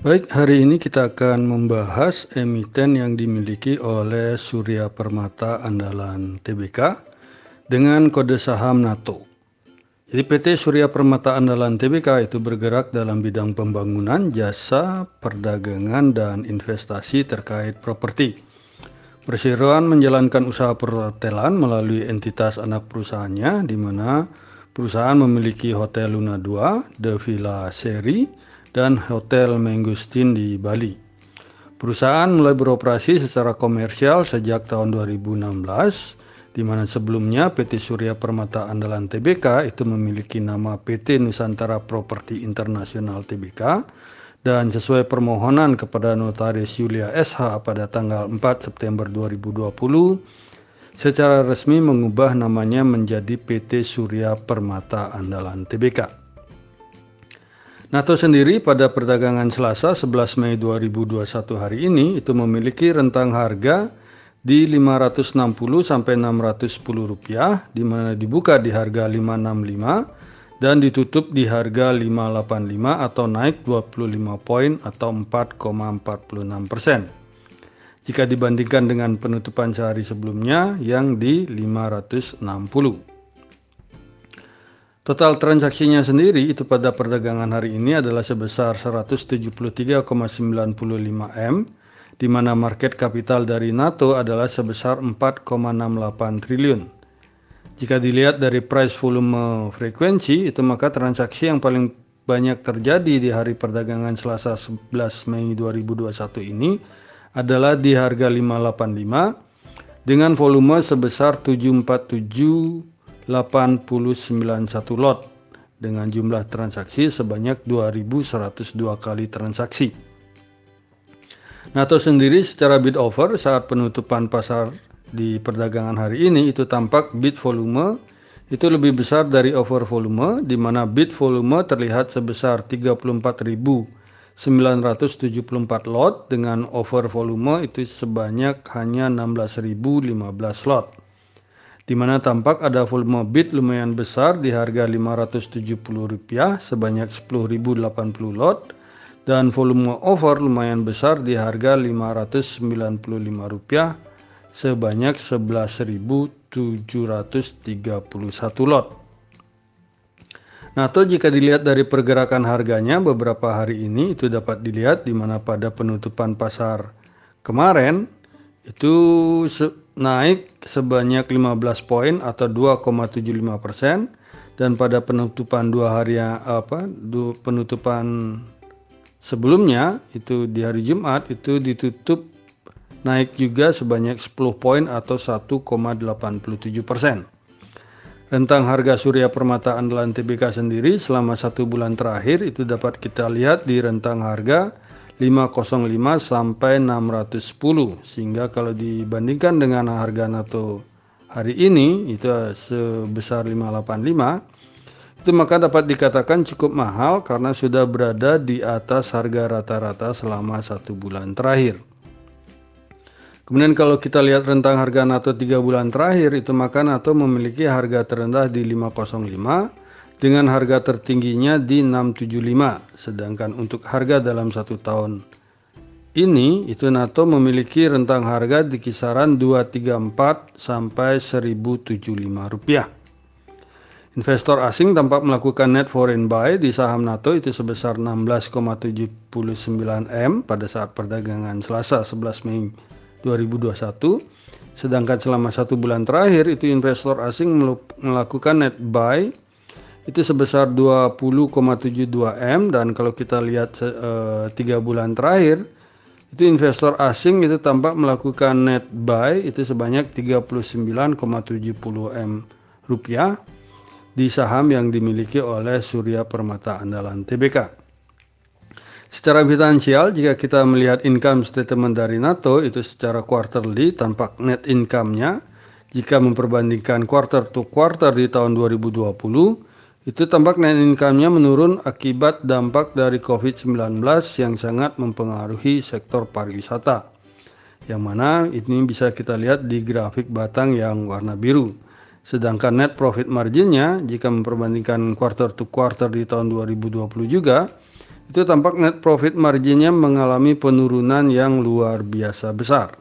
Baik, hari ini kita akan membahas emiten yang dimiliki oleh Surya Permata Andalan Tbk dengan kode saham NATO. Jadi PT Surya Permata Andalan Tbk itu bergerak dalam bidang pembangunan, jasa, perdagangan, dan investasi terkait properti. Perseroan menjalankan usaha perhotelan melalui entitas anak perusahaannya, di mana perusahaan memiliki Hotel Luna 2, The Villa Seri, dan Hotel Mangustin di Bali. Perusahaan mulai beroperasi secara komersial sejak tahun 2016, di mana sebelumnya PT Surya Permata Andalan Tbk itu memiliki nama PT Nusantara Properti Internasional Tbk, dan sesuai permohonan kepada Notaris Yulia SH pada tanggal 4 September 2020, secara resmi mengubah namanya menjadi PT Surya Permata Andalan Tbk. NATO sendiri pada perdagangan Selasa 11 Mei 2021 hari ini itu memiliki rentang harga di Rp560 sampai Rp610, di mana dibuka di harga Rp565 dan ditutup di harga Rp585 atau naik 25 poin atau 4,46%. Jika dibandingkan dengan penutupan sehari sebelumnya yang di Rp560. Total transaksinya sendiri itu pada perdagangan hari ini adalah sebesar 173,95 M, di mana market kapital dari NATO adalah sebesar 4,68 triliun. Jika dilihat dari price volume frekuensi, itu maka transaksi yang paling banyak terjadi di hari perdagangan Selasa 11 Mei 2021 ini adalah di harga 585 dengan volume sebesar 747,891 lot dengan jumlah transaksi sebanyak 2.102 kali transaksi. NATO sendiri secara bid offer saat penutupan pasar di perdagangan hari ini itu tampak bid volume itu lebih besar dari offer volume, di mana bid volume terlihat sebesar 34.974 lot dengan offer volume itu sebanyak hanya 16.015 lot, di mana tampak ada volume bid lumayan besar di harga Rp570 sebanyak 10.080 lot dan volume offer lumayan besar di harga Rp595 sebanyak 11.731 lot. NATO jika dilihat dari pergerakan harganya beberapa hari ini itu dapat dilihat di mana pada penutupan pasar kemarin itu naik sebanyak 15 poin atau 2,75%, dan pada penutupan penutupan sebelumnya itu di hari Jumat itu ditutup naik juga sebanyak 10 poin atau 1,87%. Rentang harga Surya Permata Andalan Tbk sendiri selama 1 bulan terakhir itu dapat kita lihat di rentang harga 505 sampai 610, sehingga kalau dibandingkan dengan harga NATO hari ini itu sebesar 585, itu maka dapat dikatakan cukup mahal karena sudah berada di atas harga rata-rata selama 1 bulan terakhir. Kemudian kalau kita lihat rentang harga NATO 3 bulan terakhir itu maka NATO memiliki harga terendah di 505 dengan harga tertingginya di 675, sedangkan untuk harga dalam 1 tahun ini itu NATO memiliki rentang harga di kisaran 234 sampai Rp1.075. Investor asing tampak melakukan net foreign buy di saham NATO itu sebesar 16,79 M pada saat perdagangan Selasa 11 Mei 2021, sedangkan selama 1 bulan terakhir itu investor asing melakukan net buy itu sebesar 20,72 M, dan kalau kita lihat 3 bulan terakhir itu investor asing itu tampak melakukan net buy itu sebanyak 39,70 M rupiah di saham yang dimiliki oleh Surya Permata Andalan Tbk. Secara finansial, jika kita melihat income statement dari NATO itu secara quarterly tampak net income-nya jika memperbandingkan quarter to quarter di tahun 2020 itu tampak net income-nya menurun akibat dampak dari COVID-19 yang sangat mempengaruhi sektor pariwisata, yang mana ini bisa kita lihat di grafik batang yang warna biru. Sedangkan net profit margin-nya jika memperbandingkan quarter to quarter di tahun 2020 juga itu tampak net profit marginnya mengalami penurunan yang luar biasa besar.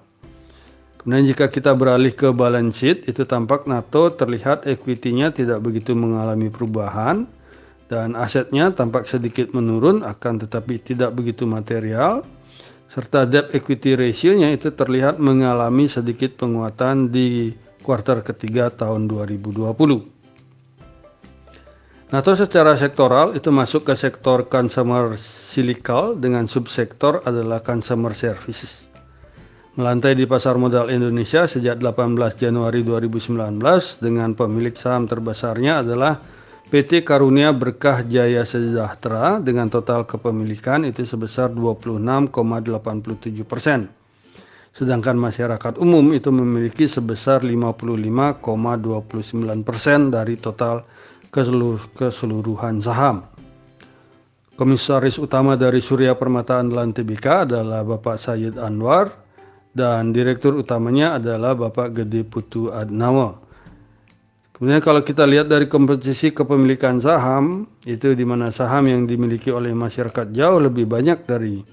Kemudian jika kita beralih ke balance sheet, itu tampak NATO terlihat equity-nya tidak begitu mengalami perubahan dan asetnya tampak sedikit menurun akan tetapi tidak begitu material, serta debt equity ratio-nya itu terlihat mengalami sedikit penguatan di kuartal ketiga tahun 2020. NATO secara sektoral itu masuk ke sektor consumer cyclical dengan subsektor adalah consumer services. Melantai di pasar modal Indonesia sejak 18 Januari 2019 dengan pemilik saham terbesarnya adalah PT Karunia Berkah Jaya Sejahtera dengan total kepemilikan itu sebesar 26,87%. Sedangkan masyarakat umum itu memiliki sebesar 55,29% dari total keseluruhan saham. Komisaris utama dari Surya Permata Andalan Tbk adalah Bapak Sayyid Anwar dan direktur utamanya adalah Bapak Gede Putu Adnawa. Kemudian kalau kita lihat dari komposisi kepemilikan saham, itu di mana saham yang dimiliki oleh masyarakat jauh lebih banyak dari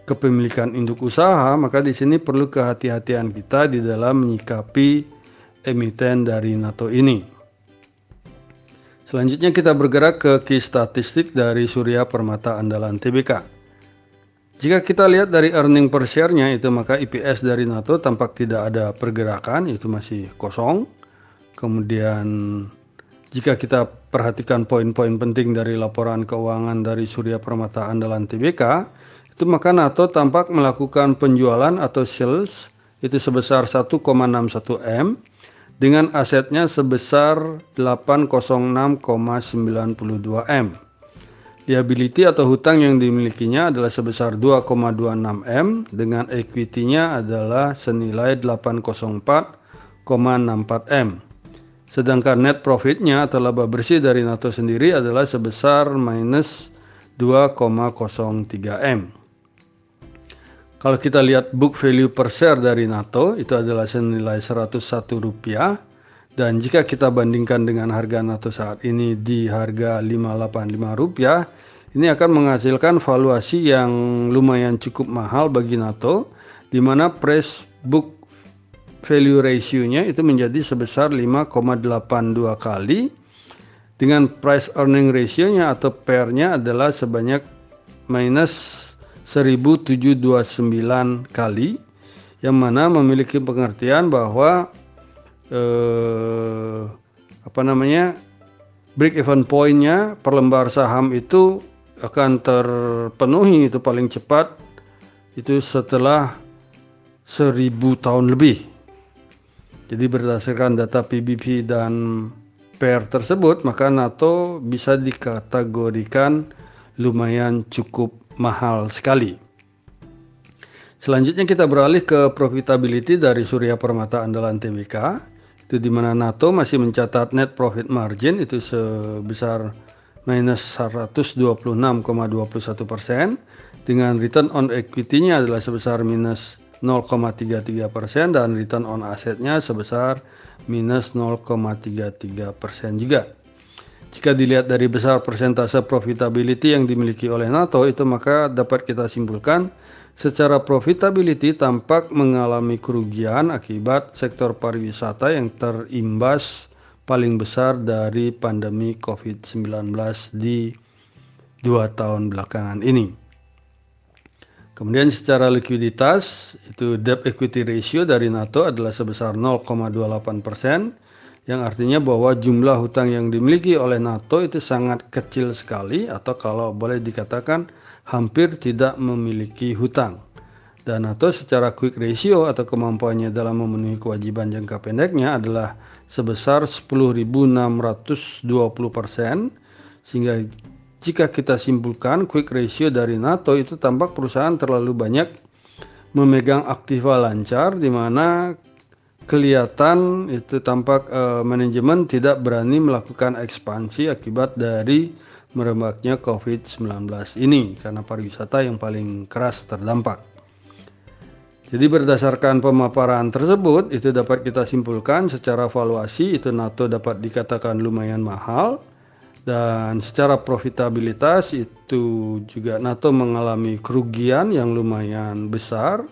kepemilikan induk usaha, maka di sini perlu kehati-hatian kita di dalam menyikapi emiten dari NATO ini. Selanjutnya kita bergerak ke key statistik dari Surya Permata Andalan Tbk. Jika kita lihat dari earning per share-nya itu maka EPS dari NATO tampak tidak ada pergerakan, itu masih kosong. Kemudian jika kita perhatikan poin-poin penting dari laporan keuangan dari Surya Permata Andalan Tbk, itu maka NATO tampak melakukan penjualan atau sales itu sebesar 1,61 M dengan asetnya sebesar 806,92 M. Liability atau hutang yang dimilikinya adalah sebesar 2,26 M dengan equity-nya adalah senilai 804,64 M. Sedangkan net profit-nya atau laba bersih dari NATO sendiri adalah sebesar minus 2,03 M. Kalau kita lihat book value per share dari NATO itu adalah senilai Rp101. Dan jika kita bandingkan dengan harga NATO saat ini di harga Rp585, ini akan menghasilkan valuasi yang lumayan cukup mahal bagi NATO, di mana price book value ratio-nya itu menjadi sebesar 5,82 kali, dengan price earning ratio-nya atau PER-nya adalah sebanyak minus 1729 kali, yang mana memiliki pengertian bahwa break even point-nya per lembar saham itu akan terpenuhi itu paling cepat itu setelah 1000 tahun lebih. Jadi berdasarkan data PBV dan PER tersebut, maka NATO bisa dikategorikan lumayan cukup mahal sekali. Selanjutnya kita beralih ke profitability dari Surya Permata Andalan Tbk. Itu di mana NATO masih mencatat net profit margin itu sebesar minus 126,21% dengan return on equity-nya adalah sebesar minus 0,33% dan return on asset-nya sebesar minus 0,33% juga. Jika dilihat dari besar persentase profitability yang dimiliki oleh NATO itu maka dapat kita simpulkan secara profitability tampak mengalami kerugian akibat sektor pariwisata yang terimbas paling besar dari pandemi COVID-19 di 2 tahun belakangan ini. Kemudian secara likuiditas, itu debt equity ratio dari NATO adalah sebesar 0,28%, yang artinya bahwa jumlah hutang yang dimiliki oleh NATO itu sangat kecil sekali atau kalau boleh dikatakan hampir tidak memiliki hutang. Dan NATO secara quick ratio atau kemampuannya dalam memenuhi kewajiban jangka pendeknya adalah sebesar 10.620%, sehingga jika kita simpulkan quick ratio dari NATO itu tampak perusahaan terlalu banyak memegang aktiva lancar, di mana kelihatan itu tampak manajemen tidak berani melakukan ekspansi akibat dari merebaknya COVID-19 ini karena pariwisata yang paling keras terdampak. Jadi berdasarkan pemaparan tersebut itu dapat kita simpulkan secara valuasi itu NATO dapat dikatakan lumayan mahal Dan secara profitabilitas itu juga NATO mengalami kerugian yang lumayan besar.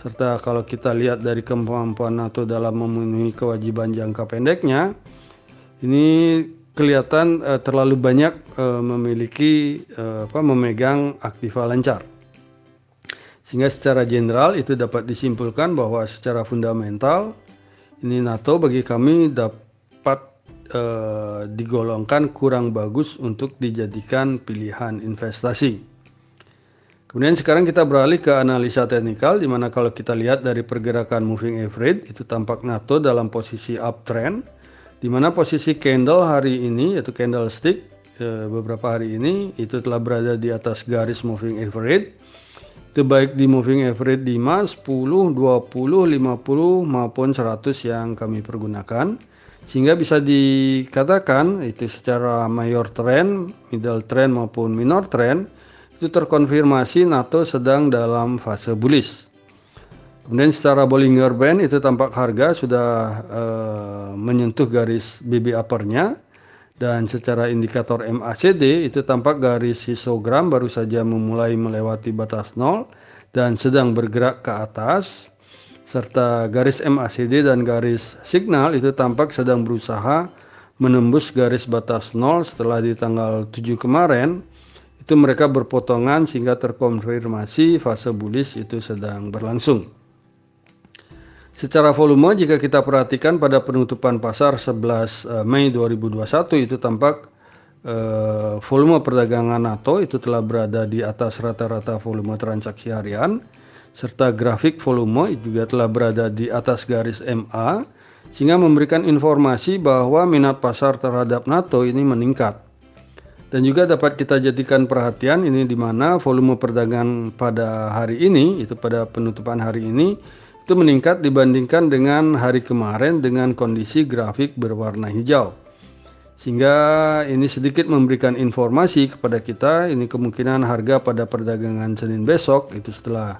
Serta kalau kita lihat dari kemampuan NATO dalam memenuhi kewajiban jangka pendeknya, ini kelihatan terlalu banyak memegang aktiva lancar. Sehingga secara general itu dapat disimpulkan bahwa secara fundamental ini NATO bagi kami dapat digolongkan kurang bagus untuk dijadikan pilihan investasi. Kemudian sekarang kita beralih ke analisa teknikal, di mana kalau kita lihat dari pergerakan moving average itu tampak NATO dalam posisi uptrend, di mana posisi candle hari ini yaitu candlestick beberapa hari ini itu telah berada di atas garis moving average. Itu baik di moving average 5, 10, 20, 50 maupun 100 yang kami pergunakan. Sehingga bisa dikatakan itu secara mayor trend, middle trend maupun minor trend itu terkonfirmasi NATO sedang dalam fase bullish. Kemudian secara Bollinger Band itu tampak harga sudah menyentuh garis BB uppernya, dan secara indikator MACD itu tampak garis histogram baru saja memulai melewati batas 0 dan sedang bergerak ke atas. Serta garis MACD dan garis signal itu tampak sedang berusaha menembus garis batas 0 setelah di tanggal 7 kemarin. Itu mereka berpotongan sehingga terkonfirmasi fase bullish itu sedang berlangsung. Secara volume jika kita perhatikan pada penutupan pasar 11 Mei 2021 itu tampak volume perdagangan NATO itu telah berada di atas rata-rata volume transaksi harian. Serta grafik volume juga telah berada di atas garis MA, sehingga memberikan informasi bahwa minat pasar terhadap NATO ini meningkat. Dan juga dapat kita jadikan perhatian ini di mana volume perdagangan pada hari ini, itu pada penutupan hari ini, itu meningkat dibandingkan dengan hari kemarin dengan kondisi grafik berwarna hijau. Sehingga ini sedikit memberikan informasi kepada kita, ini kemungkinan harga pada perdagangan Senin besok, itu setelah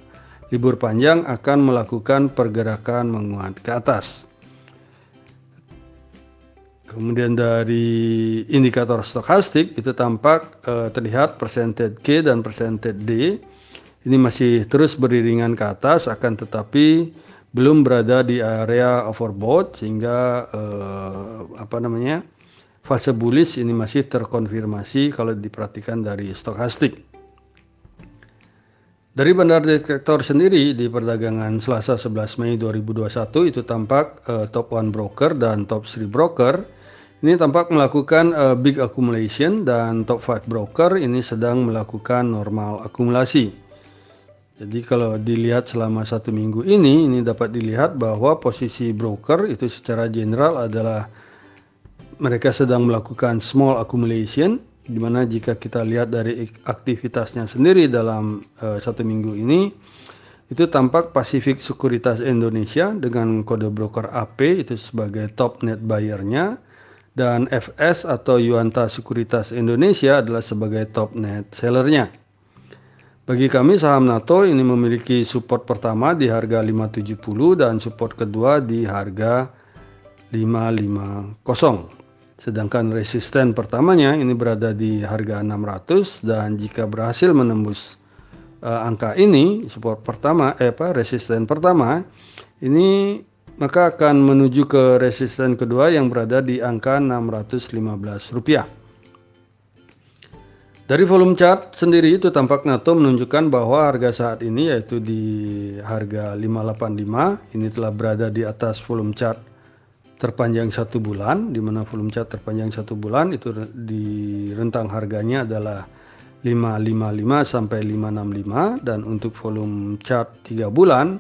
libur panjang akan melakukan pergerakan menguat ke atas. Kemudian dari indikator stokastik itu tampak terlihat persentage K dan persentage D ini masih terus beriringan ke atas, akan tetapi belum berada di area overbought, sehingga fase bullish ini masih terkonfirmasi kalau diperhatikan dari stokastik. Dari bandar detektor sendiri di perdagangan Selasa 11 Mei 2021 itu tampak top 1 broker dan top 3 broker ini tampak melakukan big accumulation, dan top 5 broker ini sedang melakukan normal akumulasi. Jadi kalau dilihat selama 1 minggu ini dapat dilihat bahwa posisi broker itu secara general adalah mereka sedang melakukan small accumulation, di mana jika kita lihat dari aktivitasnya sendiri dalam 1 minggu ini itu tampak Pacific Sekuritas Indonesia dengan kode broker AP itu sebagai top net buyer-nya, dan FS atau Yuanta Sekuritas Indonesia adalah sebagai top net seller-nya. Bagi kami saham NATO ini memiliki support pertama di harga 570 dan support kedua di harga 550. Sedangkan resisten pertamanya ini berada di harga 600, dan jika berhasil menembus angka ini support pertama resisten pertama ini, maka akan menuju ke resisten kedua yang berada di angka Rp615. Dari volume chart sendiri itu tampak NATO menunjukkan bahwa harga saat ini yaitu di harga 585 ini telah berada di atas volume chart terpanjang 1 bulan, di mana volume chart terpanjang 1 bulan itu di rentang harganya adalah 555 sampai 565, dan untuk volume chart 3 bulan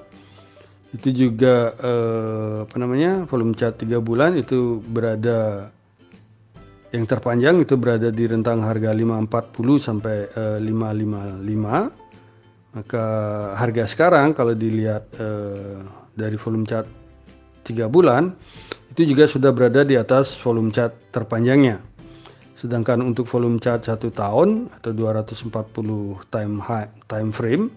itu juga volume chart 3 bulan itu berada yang terpanjang itu berada di rentang harga 540 sampai 555. Maka harga sekarang kalau dilihat dari volume chart 3 bulan itu juga sudah berada di atas volume chart terpanjangnya. Sedangkan untuk volume chart 1 tahun atau 240 time frame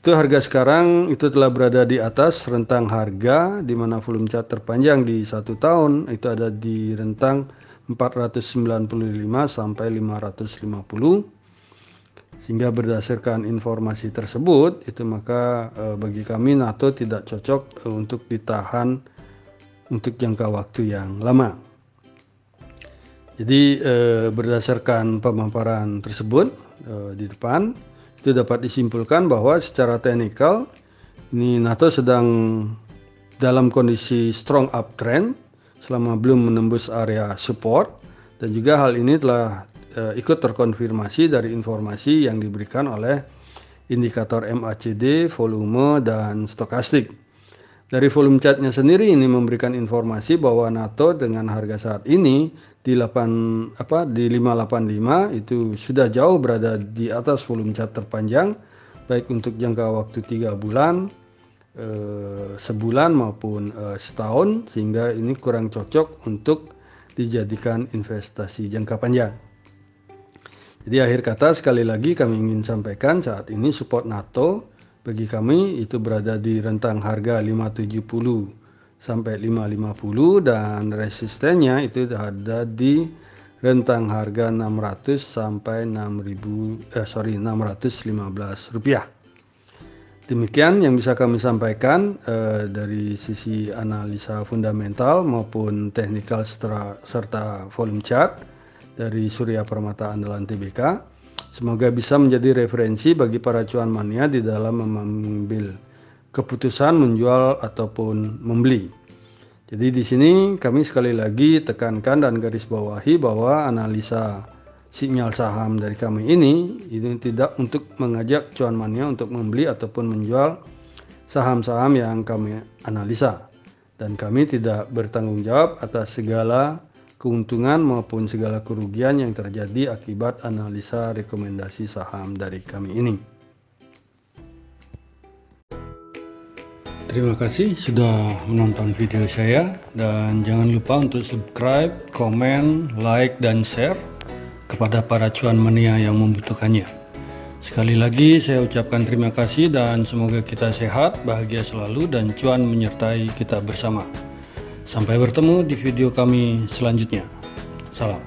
itu harga sekarang itu telah berada di atas rentang harga, di mana volume chart terpanjang di 1 tahun itu ada di rentang 495 sampai 550. Sehingga berdasarkan informasi tersebut itu maka bagi kami NATO tidak cocok untuk ditahan untuk jangka waktu yang lama. Jadi berdasarkan pemaparan tersebut di depan itu dapat disimpulkan bahwa secara teknikal ini NATO sedang dalam kondisi strong uptrend selama belum menembus area support, dan juga hal ini telah ikut terkonfirmasi dari informasi yang diberikan oleh indikator MACD, volume, dan stokastik. Dari volume chartnya sendiri ini memberikan informasi bahwa NATO dengan harga saat ini di 585 itu sudah jauh berada di atas volume chart terpanjang, baik untuk jangka waktu 3 bulan, sebulan maupun setahun, sehingga ini kurang cocok untuk dijadikan investasi jangka panjang. Jadi akhir kata sekali lagi kami ingin sampaikan saat ini support NATO bagi kami itu berada di rentang harga 570 sampai 550, dan resistennya itu ada di rentang harga 600 sampai 615 rupiah. Demikian yang bisa kami sampaikan dari sisi analisa fundamental maupun teknikal serta volume chart dari Surya Permata Andalan Tbk. Semoga bisa menjadi referensi bagi para cuan mania di dalam mengambil keputusan menjual ataupun membeli. Jadi di sini kami sekali lagi tekankan dan garis bawahi bahwa analisa sinyal saham dari kami ini tidak untuk mengajak cuan mania untuk membeli ataupun menjual saham-saham yang kami analisa, dan kami tidak bertanggung jawab atas segala keuntungan maupun segala kerugian yang terjadi akibat analisa rekomendasi saham dari kami ini. Terima kasih sudah menonton video saya, dan jangan lupa untuk subscribe, komen, like, dan share kepada para cuan mania yang membutuhkannya. Sekali lagi saya ucapkan terima kasih dan semoga kita sehat, bahagia selalu, dan cuan menyertai kita bersama. Sampai bertemu di video kami selanjutnya. Salam.